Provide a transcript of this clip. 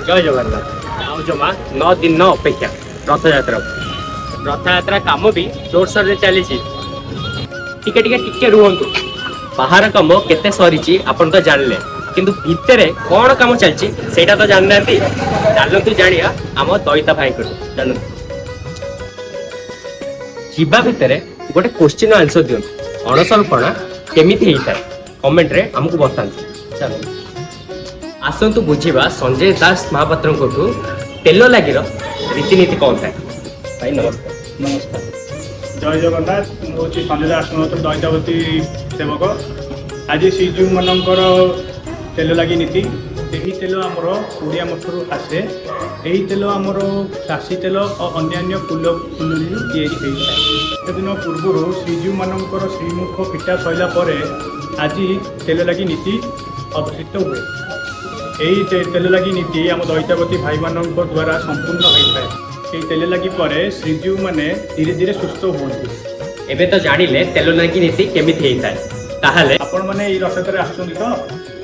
जय जगन्नाथ आउ जमा 9 दिन अपेक्षा रथयात्रा काम भी जोरसोर रे चली टिके टिके टिके रुहंतु बाहर काम केते सरीची आपण तो जानले किंतु भितरे कौन काम चलची सेटा तो जानना चलतु जानिया आम दईता भाई को चलतु जीवा भितर गोटे क्वेश्चन आंसर दियो अणसरपणा केमिति होता है कमेंट रे हमको बतांतु चलो आसतु बुझीबा संजय दास महापात्र को तेल लागिर रीतिनीति कौन था भाई नमस्कार नमस्कार जय जगन्नाथ हूँ संजय दास महापात्र दैतावती सेवक आज श्रीजीव मानकर तेल लगी नीति यही तेल आमर ओडिया मठरू आसे यही तेल आमर सासी तेल और अन्य फूल फुलू या दिन पूर्व श्रीजीव मानकर श्रीमुख फिटा सैला पर आज तेल लगी नीति अवशिष्ट हुए यही तेल लगी नीति आम दैतावती भाई मान द्वारा संपूर्ण होता है तेल लगी पर श्रीजीव माने धीरे धीरे सुस्थ होती एबे तो जानिले तेल लगी नीति केमिति होता है ताहले आपण माने रथयात्रा आसुଛନ୍ତି तो